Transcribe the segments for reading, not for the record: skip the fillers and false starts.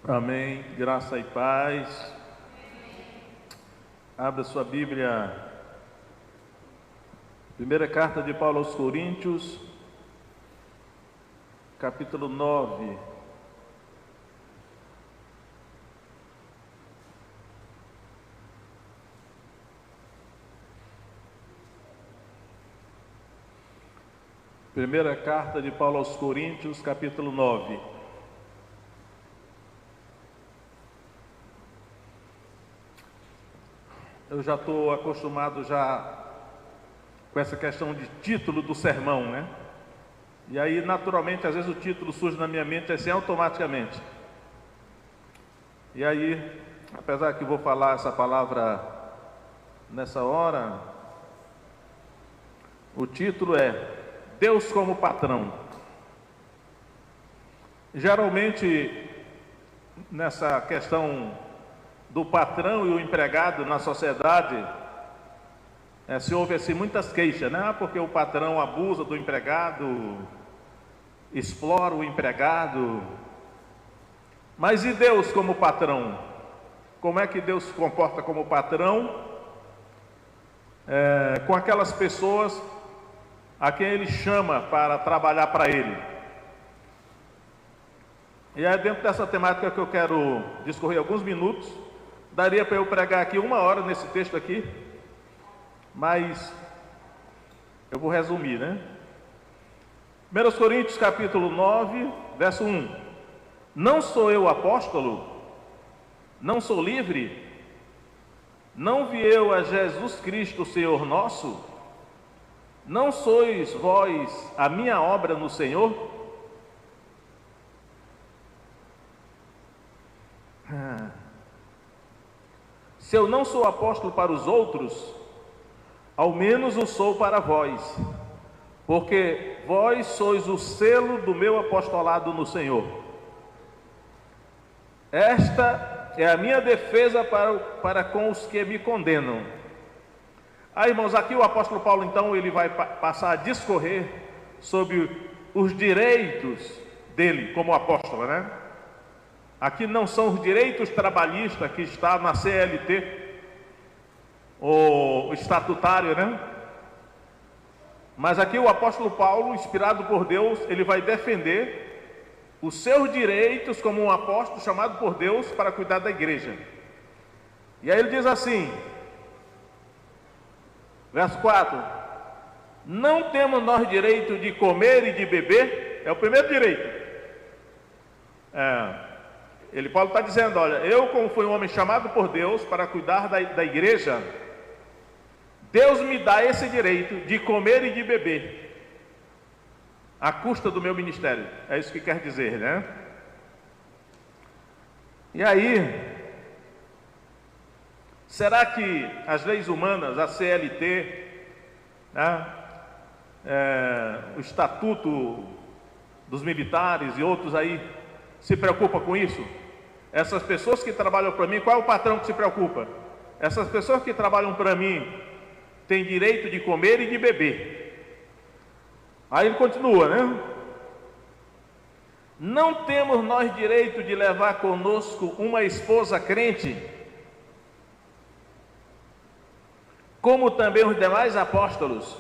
Amém. Graça e paz. Abra sua Bíblia. Primeira carta de Paulo aos Coríntios, capítulo 9. Primeira carta de Paulo aos Coríntios, capítulo 9. Eu já estou acostumado com essa questão de título do sermão, né? E aí, naturalmente, às vezes o título surge na minha mente assim automaticamente. E aí, apesar que vou falar essa palavra nessa hora, o título é Deus como patrão. Geralmente, nessa questão do patrão e o empregado na sociedade, se ouve assim muitas queixas, né? Porque o patrão abusa do empregado, explora o empregado. Mas e Deus como patrão? Como é que Deus se comporta como patrão com aquelas pessoas a quem Ele chama para trabalhar para Ele? E é dentro dessa temática que eu quero discorrer alguns minutos. Daria para eu pregar aqui 1 hora nesse texto aqui, mas eu vou resumir, né? 1 Coríntios capítulo 9, verso 1. Não sou eu apóstolo? Não sou livre? Não vi eu a Jesus Cristo, Senhor nosso? Não sois vós a minha obra no Senhor? Se eu não sou apóstolo para os outros, ao menos o sou para vós, porque vós sois o selo do meu apostolado no Senhor. Esta é a minha defesa para com os que me condenam. Irmãos, aqui o apóstolo Paulo, então, ele vai passar a discorrer sobre os direitos dele como apóstolo, né? Aqui não são os direitos trabalhistas que está na CLT, o estatutário, né? Mas aqui o apóstolo Paulo, inspirado por Deus, ele vai defender os seus direitos como um apóstolo chamado por Deus para cuidar da igreja. E aí ele diz assim, verso 4: não temos nós direito de comer e de beber? É o primeiro direito. Paulo está dizendo, olha, eu como fui um homem chamado por Deus para cuidar da igreja, Deus me dá esse direito de comer e de beber, à custa do meu ministério. É isso que quer dizer, né? E aí, será que as leis humanas, a CLT, né, o Estatuto dos Militares e outros aí, se preocupa com isso? Essas pessoas que trabalham para mim, qual é o patrão que se preocupa? Essas pessoas que trabalham para mim têm direito de comer e de beber. Aí ele continua, né? Não temos nós direito de levar conosco uma esposa crente, como também os demais apóstolos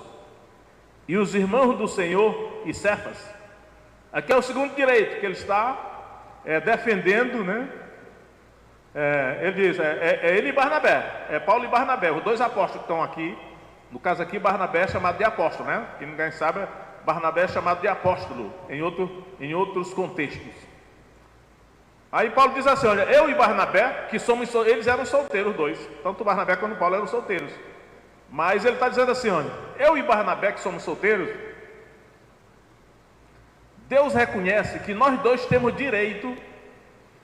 e os irmãos do Senhor e Cefas. Aqui é o segundo direito que ele está defendendo, né? Ele diz, ele e Barnabé, Paulo e Barnabé, os dois apóstolos que estão aqui. No caso aqui, Barnabé é chamado de apóstolo, né? Que ninguém sabe, Barnabé é chamado de apóstolo em outros contextos. Aí Paulo diz assim, olha, eu e Barnabé, eles eram solteiros dois, tanto Barnabé quanto Paulo eram solteiros. Mas ele está dizendo assim, olha, eu e Barnabé que somos solteiros, Deus reconhece que nós dois temos direito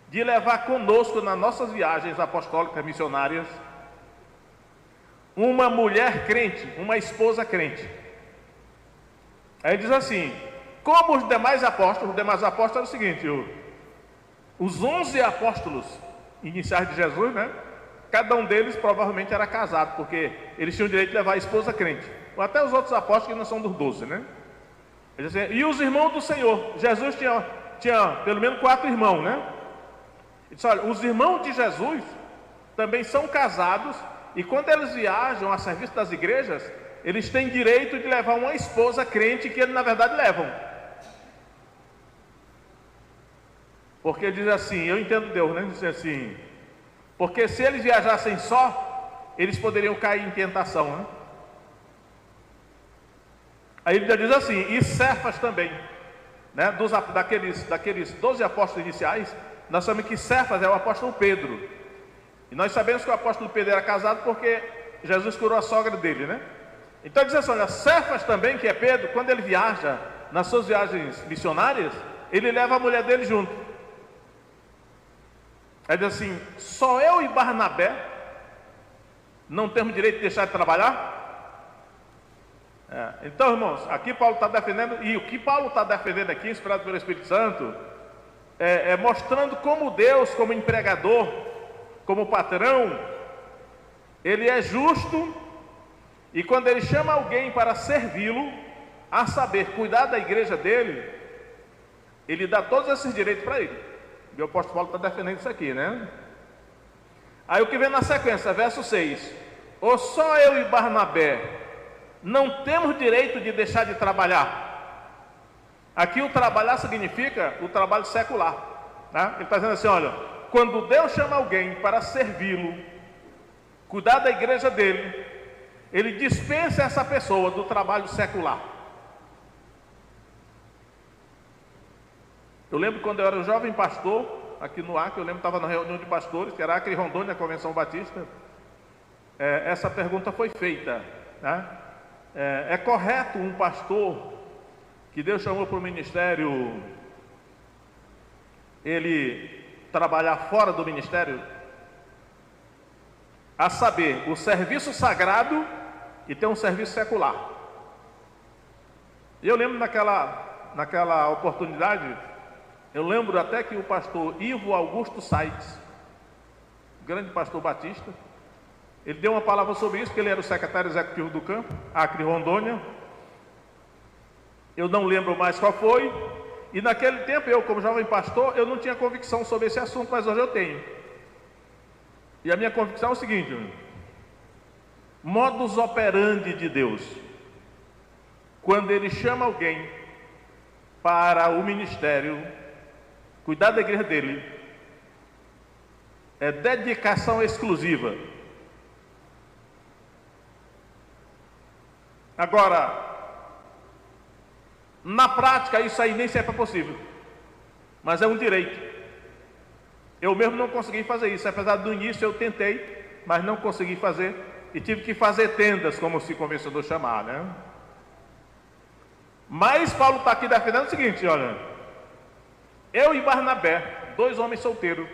de levar conosco nas nossas viagens apostólicas missionárias uma mulher crente, uma esposa crente. Aí diz assim, como os demais apóstolos é o seguinte, os 11 apóstolos iniciais de Jesus, né? Cada um deles provavelmente era casado, porque eles tinham o direito de levar a esposa crente. Ou até os outros apóstolos que não são dos 12, né? E os irmãos do Senhor. Jesus tinha pelo menos 4 irmãos, né? Ele disse: olha, os irmãos de Jesus também são casados, e quando eles viajam a serviço das igrejas, eles têm direito de levar uma esposa crente, que eles na verdade levam. Porque diz assim, eu entendo Deus, né? Diz assim, porque se eles viajassem só, eles poderiam cair em tentação, né? Aí ele diz assim, e Cefas também, né? Daqueles 12 apóstolos iniciais, nós sabemos que Cefas é o apóstolo Pedro. E nós sabemos que o apóstolo Pedro era casado porque Jesus curou a sogra dele, né? Então diz assim, olha, Cefas também, que é Pedro, quando ele viaja nas suas viagens missionárias, ele leva a mulher dele junto. Aí diz assim, só eu e Barnabé não temos direito de deixar de trabalhar? Então, irmãos, aqui Paulo está defendendo, e o que Paulo está defendendo aqui, inspirado pelo Espírito Santo, é mostrando como Deus, como empregador, como patrão, ele é justo, e quando ele chama alguém para servi-lo, a saber, cuidar da igreja dele, ele dá todos esses direitos para ele. E o apóstolo Paulo está defendendo isso aqui, né? Aí o que vem na sequência, verso 6: ou só eu e Barnabé não temos direito de deixar de trabalhar. Aqui o trabalhar significa o trabalho secular, né? Ele está dizendo assim, olha, quando Deus chama alguém para servi-lo, cuidar da igreja dele, ele dispensa essa pessoa do trabalho secular. Eu lembro quando eu era um jovem pastor, aqui no Acre, eu lembro que estava na reunião de pastores, que era Acre e Rondônia, a Convenção Batista, essa pergunta foi feita, né? É correto um pastor que Deus chamou para o ministério, ele trabalhar fora do ministério? A saber, o serviço sagrado e ter um serviço secular. E eu lembro naquela oportunidade, eu lembro até que o pastor Ivo Augusto Sainz, grande pastor batista, ele deu uma palavra sobre isso, porque ele era o secretário executivo do campo, Acre e Rondônia. Eu não lembro mais qual foi. E naquele tempo, eu como jovem pastor, eu não tinha convicção sobre esse assunto, mas hoje eu tenho. E a minha convicção é o seguinte: modus operandi de Deus, quando Ele chama alguém para o ministério, cuidar da igreja dele, é dedicação exclusiva. Agora, na prática, isso aí nem sempre é possível, mas é um direito. Eu mesmo não consegui fazer isso, apesar do início eu tentei, mas não consegui fazer, e tive que fazer tendas, como se convencionou chamar, né? Mas Paulo está aqui defendendo o seguinte, olha, eu e Barnabé, 2 homens solteiros,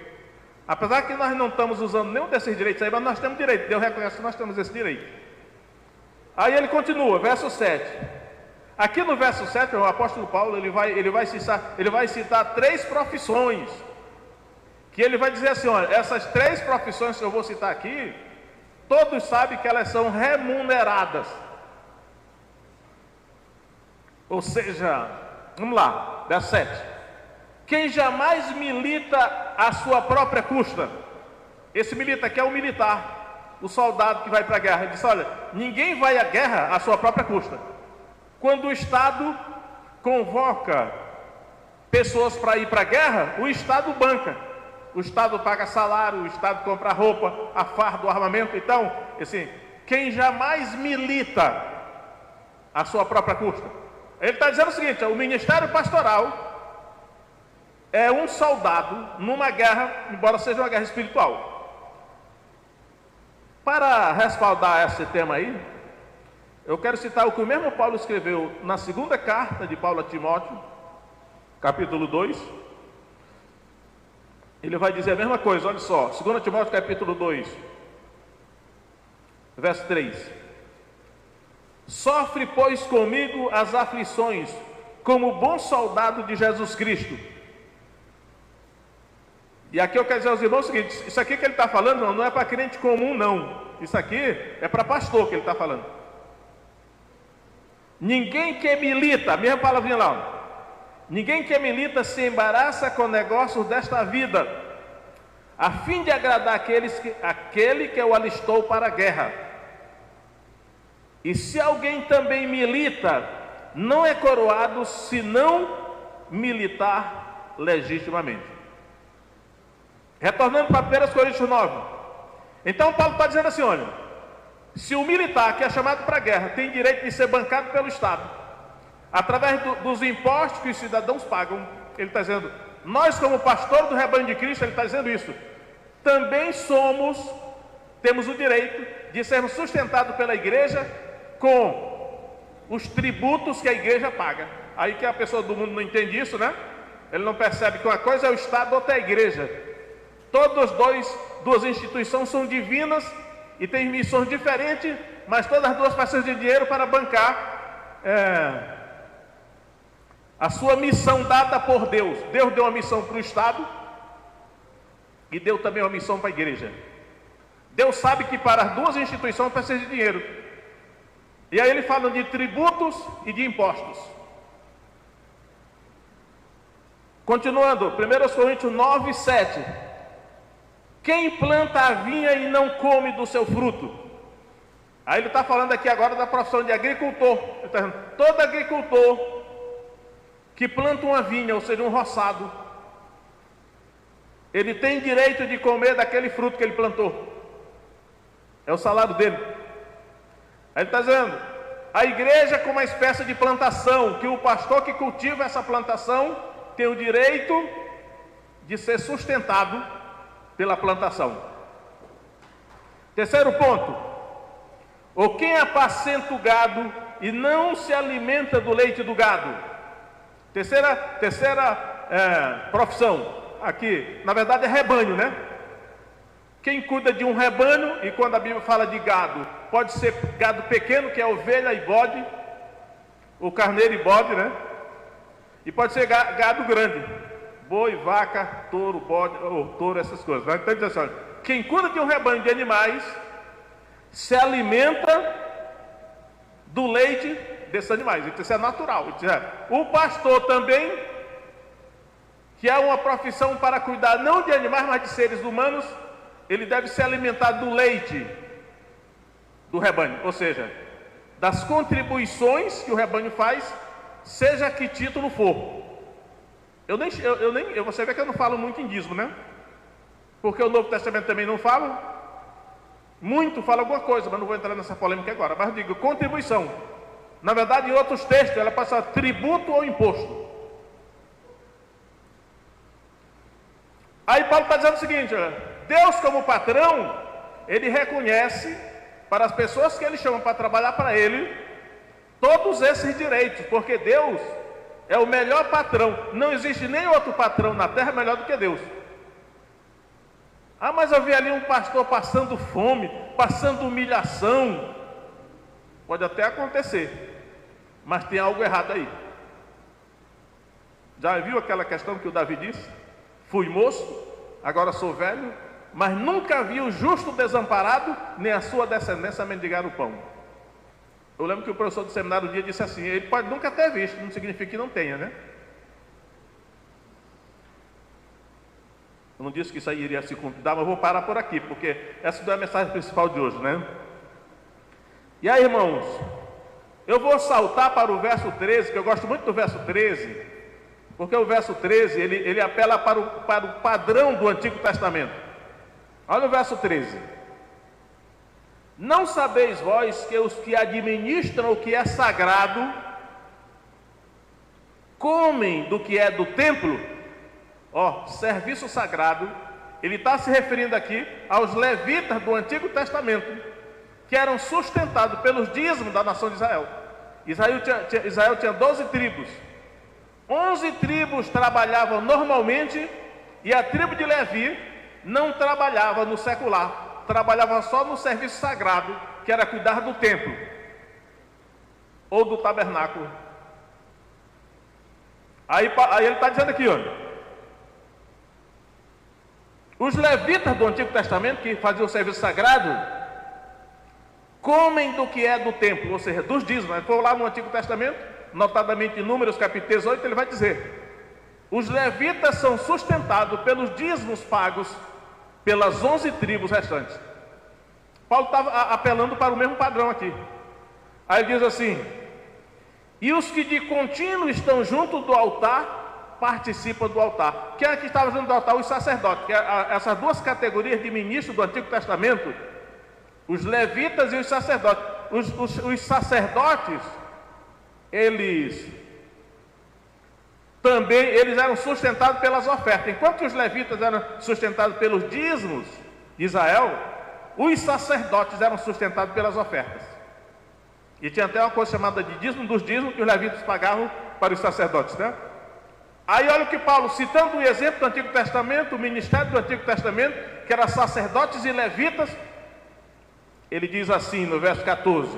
apesar que nós não estamos usando nenhum desses direitos aí, mas nós temos direito, Deus reconhece que nós temos esse direito. Aí ele continua, verso 7. Aqui no verso 7, o apóstolo Paulo, ele vai citar 3 profissões, que ele vai dizer assim, olha, essas 3 profissões que eu vou citar aqui, todos sabem que elas são remuneradas. Ou seja, vamos lá, verso 7. Quem jamais milita à sua própria custa, esse milita aqui é o militar, o soldado que vai para a guerra. Ele disse, olha, ninguém vai à guerra à sua própria custa. Quando o Estado convoca pessoas para ir para a guerra, o Estado banca. O Estado paga salário, o Estado compra roupa, a farda, o armamento. Então, assim, quem jamais milita à sua própria custa. Ele está dizendo o seguinte, o ministério pastoral é um soldado numa guerra, embora seja uma guerra espiritual. Para respaldar esse tema aí, eu quero citar o que o mesmo Paulo escreveu na segunda carta de Paulo a Timóteo, capítulo 2. Ele vai dizer a mesma coisa, olha só, 2 Timóteo capítulo 2, verso 3. Sofre, pois, comigo as aflições, como bom soldado de Jesus Cristo. E aqui eu quero dizer aos irmãos o seguinte, isso aqui que ele está falando não é para crente comum, não. Isso aqui é para pastor que ele está falando. Ninguém que milita, a mesma palavrinha lá, ninguém que milita se embaraça com negócios desta vida, a fim de agradar aquele que o alistou para a guerra. E se alguém também milita, não é coroado se não militar legitimamente. Retornando para 1 Coríntios 9. Então Paulo está dizendo assim, olha, se o militar que é chamado para a guerra tem direito de ser bancado pelo Estado, através dos impostos que os cidadãos pagam, ele está dizendo, nós como pastor do rebanho de Cristo, ele está dizendo isso, também temos o direito de sermos sustentados pela igreja com os tributos que a igreja paga. Aí que a pessoa do mundo não entende isso, né? Ele não percebe que uma coisa é o Estado, outra é a igreja. Duas instituições são divinas e têm missões diferentes, mas todas as duas precisam de dinheiro para bancar a sua missão dada por Deus. Deus deu uma missão para o Estado e deu também uma missão para a igreja. Deus sabe que para as duas instituições precisa de dinheiro. E aí ele fala de tributos e de impostos. Continuando, 1 Coríntios 9, 7. Quem planta a vinha e não come do seu fruto? Aí ele está falando aqui agora da profissão de agricultor. Ele está dizendo, todo agricultor que planta uma vinha, ou seja, um roçado, ele tem direito de comer daquele fruto que ele plantou. É o salário dele. Aí ele está dizendo, a igreja como uma espécie de plantação, que o pastor que cultiva essa plantação tem o direito de ser sustentado pela plantação. Terceiro ponto, ou quem apacenta o gado e não se alimenta do leite do gado. Terceira profissão, aqui, na verdade é rebanho, né? Quem cuida de um rebanho, e quando a Bíblia fala de gado, pode ser gado pequeno, que é ovelha e bode, o carneiro e bode, né? E pode ser gado grande, boi, vaca, touro, bode, ou touro, essas coisas. Né? Então, diz assim, olha, quem cuida de um rebanho de animais, se alimenta do leite desses animais. Então, isso é natural. O pastor também, que é uma profissão para cuidar não de animais, mas de seres humanos, ele deve se alimentar do leite do rebanho, ou seja, das contribuições que o rebanho faz, seja que título for. Você vê que eu não falo muito em dízimo, né? Porque o Novo Testamento também não fala. Muito fala alguma coisa, mas não vou entrar nessa polêmica agora. Mas eu digo, contribuição. Na verdade, em outros textos, ela passa tributo ou imposto. Aí Paulo está dizendo o seguinte, olha, Deus como patrão, ele reconhece para as pessoas que ele chama para trabalhar para ele, todos esses direitos, porque Deus é o melhor patrão. Não existe nem outro patrão na terra melhor do que Deus. Ah, mas eu vi ali um pastor passando fome, passando humilhação. Pode até acontecer, mas tem algo errado aí. Já viu aquela questão que o Davi disse? Fui moço, agora sou velho, mas nunca vi o justo desamparado, nem a sua descendência mendigar o pão. Eu lembro que o professor do seminário um dia disse assim, ele pode nunca ter visto, não significa que não tenha, né? Eu não disse que isso aí iria se cumprir, mas vou parar por aqui, porque essa não é a mensagem principal de hoje, né? E aí, irmãos, eu vou saltar para o verso 13, que eu gosto muito do verso 13, porque o verso 13, ele apela para o padrão do Antigo Testamento. Olha o verso 13. Não sabeis vós que os que administram o que é sagrado, comem do que é do templo? Serviço sagrado, ele está se referindo aqui aos levitas do Antigo Testamento, que eram sustentados pelos dízimos da nação de Israel. Israel tinha 12 tribos. 11 tribos trabalhavam normalmente, e a tribo de Levi não trabalhava no secular, trabalhava só no serviço sagrado, que era cuidar do templo, ou do tabernáculo. Aí ele está dizendo aqui, olha, os levitas do Antigo Testamento, que faziam o serviço sagrado, comem do que é do templo, ou seja, dos dízimos. Se for lá no Antigo Testamento, notadamente em Números capítulo 18, ele vai dizer, os levitas são sustentados pelos dízimos pagos pelas 11 tribos restantes. Paulo estava apelando para o mesmo padrão aqui. Aí ele diz assim: e os que de contínuo estão junto do altar, participam do altar. Quem é que estava junto do altar? Os sacerdotes. Que essas duas categorias de ministros do Antigo Testamento, os levitas e os sacerdotes. Os sacerdotes, eles eram sustentados pelas ofertas. Enquanto os levitas eram sustentados pelos dízimos de Israel, os sacerdotes eram sustentados pelas ofertas. E tinha até uma coisa chamada de dízimo dos dízimos que os levitas pagavam para os sacerdotes, né? Aí olha o que Paulo, citando o exemplo do Antigo Testamento, o ministério do Antigo Testamento, que era sacerdotes e levitas, ele diz assim no verso 14: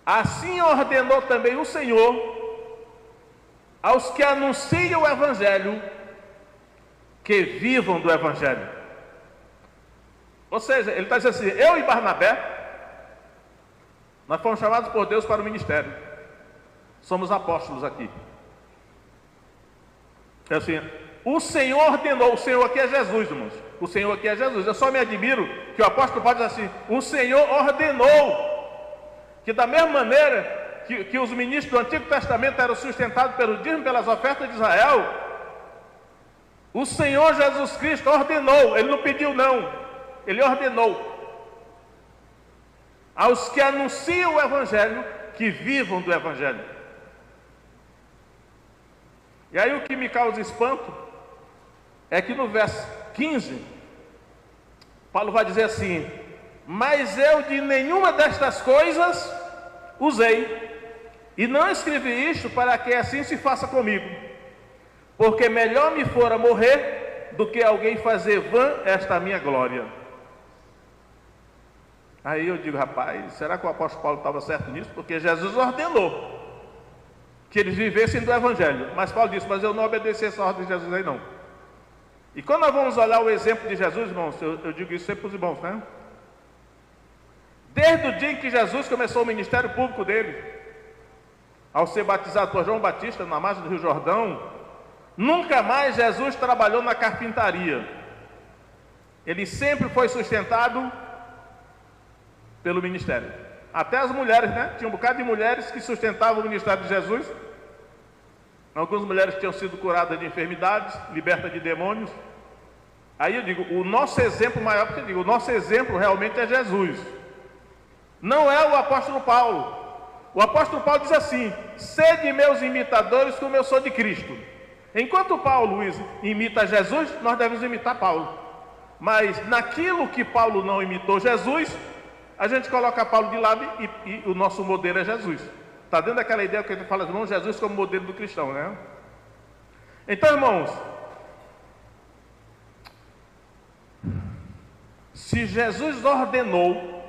assim ordenou também o Senhor aos que anunciam o Evangelho, que vivam do Evangelho. Ou seja, ele está dizendo assim: eu e Barnabé, nós fomos chamados por Deus para o ministério. Somos apóstolos aqui. É assim, o Senhor ordenou. O Senhor aqui é Jesus, irmãos. O Senhor aqui é Jesus. Eu só me admiro que o apóstolo Paulo diz assim: o Senhor ordenou. Que da mesma maneira que os ministros do Antigo Testamento eram sustentados pelo dízimo, pelas ofertas de Israel, o Senhor Jesus Cristo ordenou. Ele não pediu não, ele ordenou aos que anunciam o Evangelho, que vivam do Evangelho. E aí o que me causa espanto é que no verso 15 Paulo vai dizer assim: mas eu de nenhuma destas coisas usei, e não escrevi isto para que assim se faça comigo, porque melhor me fora morrer do que alguém fazer vã esta minha glória. Aí eu digo: rapaz, será que o apóstolo Paulo estava certo nisso? Porque Jesus ordenou que eles vivessem do Evangelho, mas Paulo disse: mas eu não obedeci essa ordem de Jesus aí não. E quando nós vamos olhar o exemplo de Jesus, irmãos, eu digo isso sempre para os irmãos, né? Desde o dia em que Jesus começou o ministério público dele, ao ser batizado por João Batista na margem do Rio Jordão, nunca mais Jesus trabalhou na carpintaria. Ele sempre foi sustentado pelo ministério. Até as mulheres, né? Tinha um bocado de mulheres que sustentavam o ministério de Jesus. Algumas mulheres tinham sido curadas de enfermidades, libertas de demônios. Aí eu digo, o nosso exemplo maior, porque eu digo, o nosso exemplo realmente é Jesus. Não é o apóstolo Paulo. O apóstolo Paulo diz assim: sede meus imitadores como eu sou de Cristo. Enquanto Paulo imita Jesus, nós devemos imitar Paulo. Mas naquilo que Paulo não imitou Jesus, a gente coloca Paulo de lado e o nosso modelo é Jesus. Está dentro daquela ideia que a gente fala, irmão, Jesus como modelo do cristão, né? Então, irmãos, se Jesus ordenou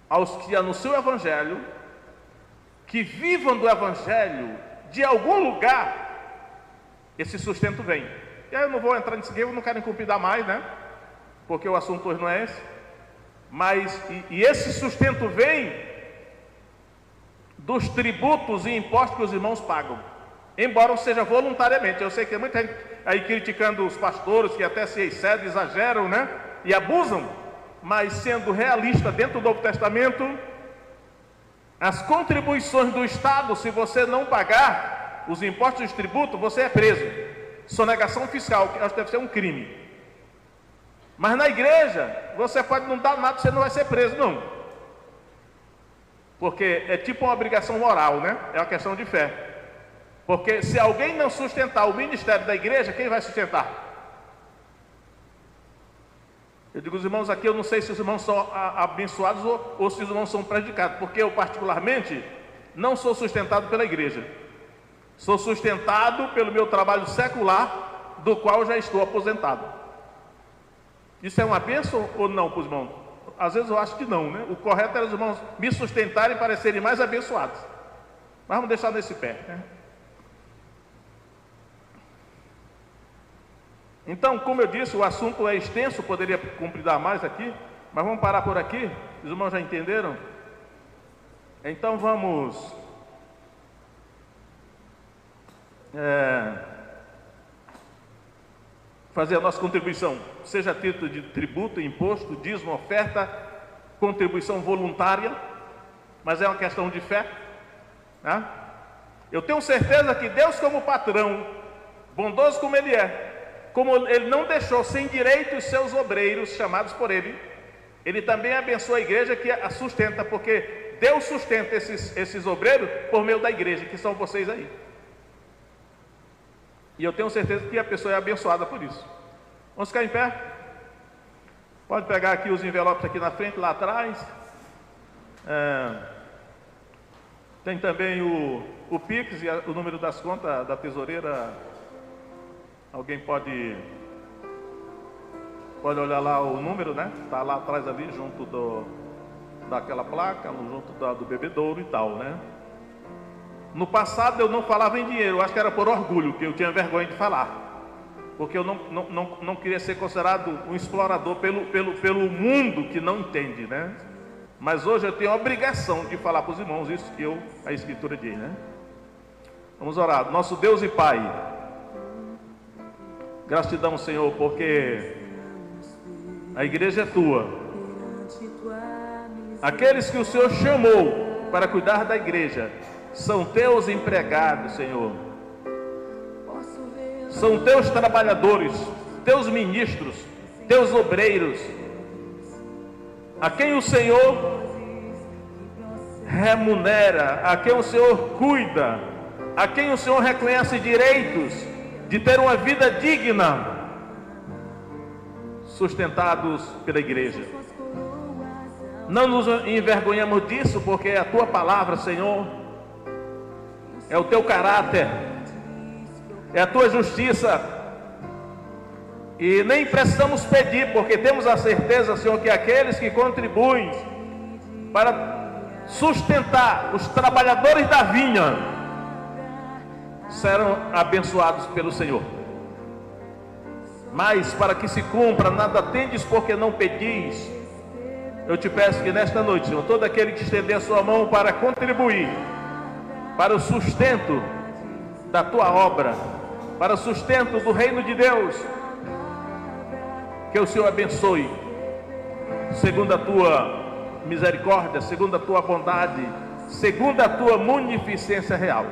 aos que anunciam o Evangelho que vivam do Evangelho, de algum lugar esse sustento vem. E aí eu não vou entrar nisso aqui, eu não quero incumpridar mais, né? Porque o assunto hoje não é esse. Mas, esse sustento vem dos tributos e impostos que os irmãos pagam, embora seja voluntariamente. Eu sei que tem muita gente aí criticando os pastores que até se excedem, exageram, né? E abusam, mas sendo realista dentro do Novo Testamento, as contribuições do Estado, se você não pagar os impostos e os tributos, você é preso. Sonegação fiscal, que acho que deve ser um crime. Mas na igreja, você pode não dar nada, você não vai ser preso, não. Porque é tipo uma obrigação moral, né? É uma questão de fé. Porque se alguém não sustentar o ministério da igreja, quem vai sustentar? Eu digo, os irmãos aqui, eu não sei se os irmãos são abençoados ou se os irmãos são prejudicados, porque eu particularmente não sou sustentado pela igreja. Sou sustentado pelo meu trabalho secular, do qual já estou aposentado. Isso é uma bênção ou não para os irmãos? Às vezes eu acho que não, né? O correto é os irmãos me sustentarem para serem mais abençoados. Mas vamos deixar nesse pé, né? Então, como eu disse, o assunto é extenso, poderia compridar mais aqui, mas vamos parar por aqui. Os irmãos já entenderam? Então vamos fazer a nossa contribuição, seja a título de tributo, imposto, dízimo, oferta, contribuição voluntária, mas é uma questão de fé, né? Eu tenho certeza que Deus, como patrão, bondoso como Ele é, como Ele não deixou sem direito os seus obreiros chamados por Ele, Ele também abençoa a igreja que a sustenta, porque Deus sustenta esses obreiros por meio da igreja, que são vocês aí. E eu tenho certeza que a pessoa é abençoada por isso. Vamos ficar em pé? Pode pegar aqui os envelopes aqui na frente, lá atrás. Tem também o Pix e o número das contas da tesoureira. Alguém pode olhar lá o número, né? Está lá atrás ali, junto daquela placa, junto do bebedouro e tal, né? No passado eu não falava em dinheiro, eu acho que era por orgulho, que eu tinha vergonha de falar, porque eu não queria ser considerado um explorador pelo mundo que não entende, né? Mas hoje eu tenho a obrigação de falar para os irmãos isso que a Escritura diz, né? Vamos orar. Nosso Deus e Pai, gratidão, Senhor, porque a igreja é tua. Aqueles que o Senhor chamou para cuidar da igreja são teus empregados, Senhor. São teus trabalhadores, teus ministros, teus obreiros, a quem o Senhor remunera, a quem o Senhor cuida, a quem o Senhor reconhece direitos de ter uma vida digna, sustentados pela igreja. Não nos envergonhamos disso, porque é a tua palavra, Senhor, é o teu caráter, é a tua justiça, e nem precisamos pedir, porque temos a certeza, Senhor, que aqueles que contribuem para sustentar os trabalhadores da vinha serão abençoados pelo Senhor. Mas para que se cumpra, nada tendes porque não pedis. Eu te peço que nesta noite, Senhor, todo aquele que estender a sua mão para contribuir para o sustento da tua obra, para o sustento do reino de Deus, que o Senhor abençoe, segundo a tua misericórdia, segundo a tua bondade, segundo a tua munificência real.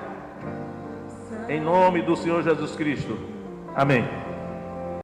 Em nome do Senhor Jesus Cristo. Amém.